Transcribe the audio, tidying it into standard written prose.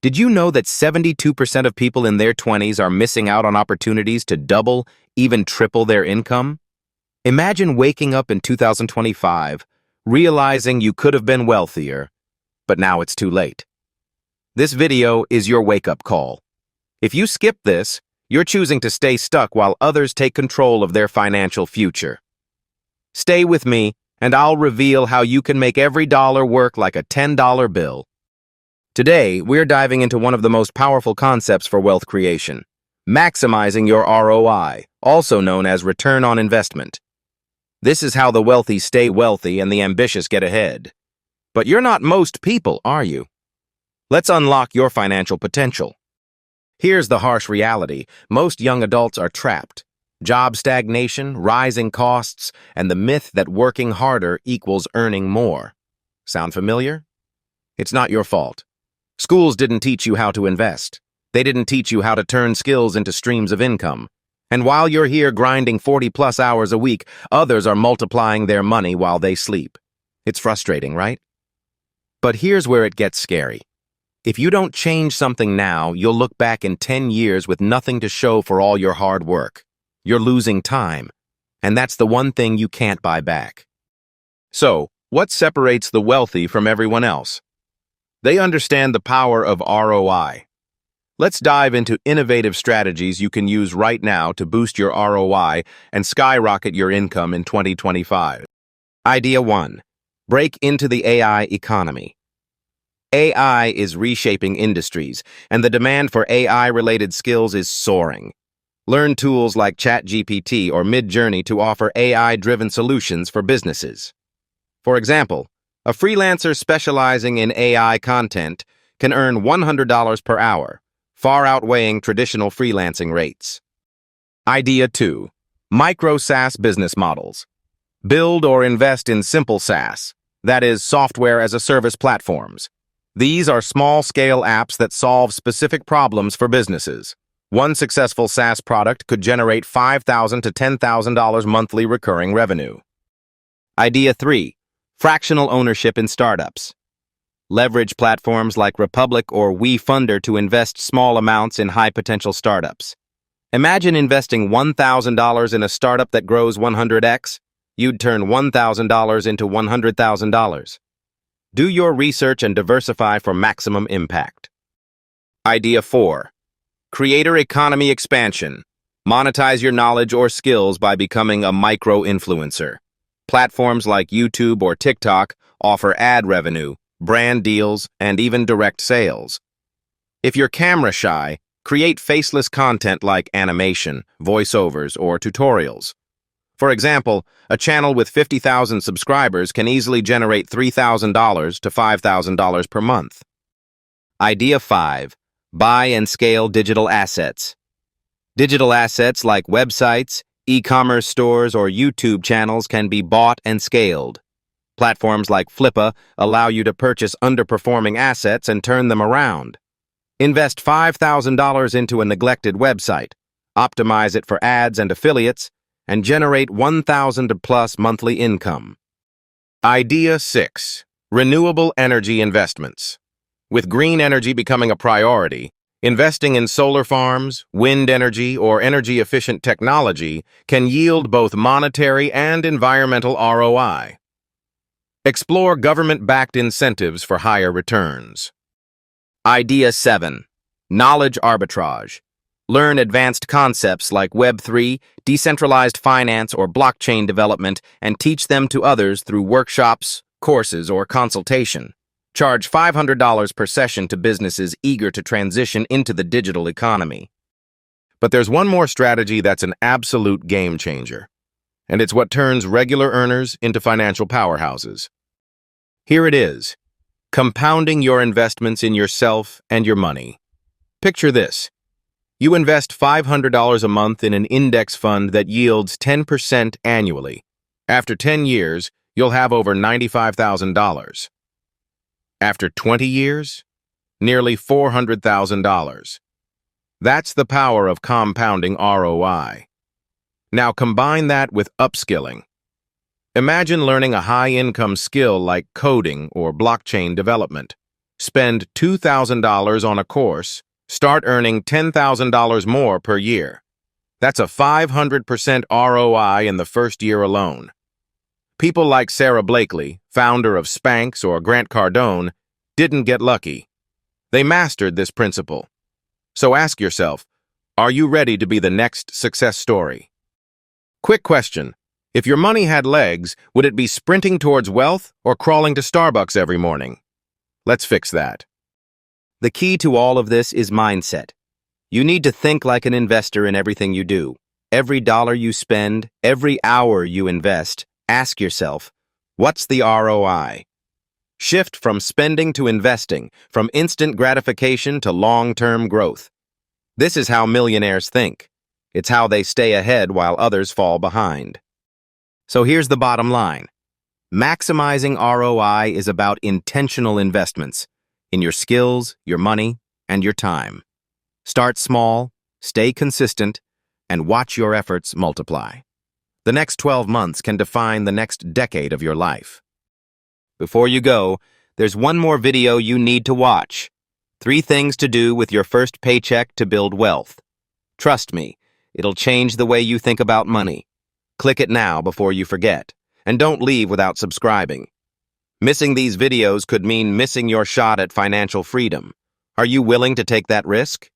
Did you know that 72% of people in their 20s are missing out on opportunities to double, even triple their income? Imagine waking up in 2025, realizing you could have been wealthier, but now it's too late. This video is your wake-up call. If you skip this, you're choosing to stay stuck while others take control of their financial future. Stay with me, and I'll reveal how you can make every dollar work like a $10 bill. Today, we're diving into one of the most powerful concepts for wealth creation, maximizing your ROI, also known as return on investment. This is how the wealthy stay wealthy and the ambitious get ahead. But you're not most people, are you? Let's unlock your financial potential. Here's the harsh reality. Most young adults are trapped. Job stagnation, rising costs, and the myth that working harder equals earning more. Sound familiar? It's not your fault. Schools didn't teach you how to invest. They didn't teach you how to turn skills into streams of income. And while you're here grinding 40-plus hours a week, others are multiplying their money while they sleep. It's frustrating, right? But here's where it gets scary. If you don't change something now, you'll look back in 10 years with nothing to show for all your hard work. You're losing time. And that's the one thing you can't buy back. So, what separates the wealthy from everyone else? They understand the power of ROI. Let's dive into innovative strategies you can use right now to boost your ROI and skyrocket your income in 2025. Idea 1. Break into the AI economy. AI is reshaping industries, and the demand for AI-related skills is soaring. Learn tools like ChatGPT or Midjourney to offer AI-driven solutions for businesses. For example, a freelancer specializing in AI content can earn $100 per hour, far outweighing traditional freelancing rates. Idea 2. Micro SaaS business models. Build or invest in simple SaaS, that is, software as a service platforms. These are small-scale apps that solve specific problems for businesses. One successful SaaS product could generate $5,000 to $10,000 monthly recurring revenue. Idea 3. Fractional ownership in startups. Leverage platforms like Republic or WeFunder to invest small amounts in high-potential startups. Imagine investing $1,000 in a startup that grows 100x. You'd turn $1,000 into $100,000. Do your research and diversify for maximum impact. Idea 4. Creator economy expansion. Monetize your knowledge or skills by becoming a micro-influencer. Platforms like YouTube or TikTok offer ad revenue, brand deals, and even direct sales. If you're camera shy, create faceless content like animation, voiceovers, or tutorials. For example, a channel with 50,000 subscribers can easily generate $3,000 to $5,000 per month. Idea 5. Buy and scale digital assets. Digital assets like websites, e-commerce stores, or YouTube channels can be bought and scaled. Platforms like Flippa allow you to purchase underperforming assets and turn them around. Invest $5,000 into a neglected website, optimize it for ads and affiliates, and generate $1,000+ monthly income. Idea 6. Renewable energy investments. With green energy becoming a priority, investing in solar farms, wind energy, or energy-efficient technology can yield both monetary and environmental ROI. Explore government-backed incentives for higher returns. Idea 7. Knowledge arbitrage. Learn advanced concepts like Web3, decentralized finance, or blockchain development and teach them to others through workshops, courses, or consultation. Charge $500 per session to businesses eager to transition into the digital economy. But there's one more strategy that's an absolute game changer, and it's what turns regular earners into financial powerhouses. Here it is, compounding your investments in yourself and your money. Picture this. You invest $500 a month in an index fund that yields 10% annually. After 10 years, you'll have over $95,000. After 20 years, nearly $400,000. That's the power of compounding ROI. Now combine that with upskilling. Imagine learning a high-income skill like coding or blockchain development. Spend $2,000 on a course, start earning $10,000 more per year. That's a 500% ROI in the first year alone. People like Sarah Blakely, founder of Spanx or Grant Cardone, didn't get lucky. They mastered this principle. So ask yourself, are you ready to be the next success story? Quick question. If your money had legs, would it be sprinting towards wealth or crawling to Starbucks every morning? Let's fix that. The key to all of this is mindset. You need to think like an investor in everything you do. Every dollar you spend, every hour you invest, ask yourself, what's the ROI? Shift from spending to investing, from instant gratification to long-term growth. This is how millionaires think. It's how they stay ahead while others fall behind. So here's the bottom line. Maximizing ROI is about intentional investments in your skills, your money, and your time. Start small, stay consistent, and watch your efforts multiply. The next 12 months can define the next decade of your life. Before you go, there's one more video you need to watch. 3 things to do with your first paycheck to build wealth. Trust me, it'll change the way you think about money. Click it now before you forget, and don't leave without subscribing. Missing these videos could mean missing your shot at financial freedom. Are you willing to take that risk?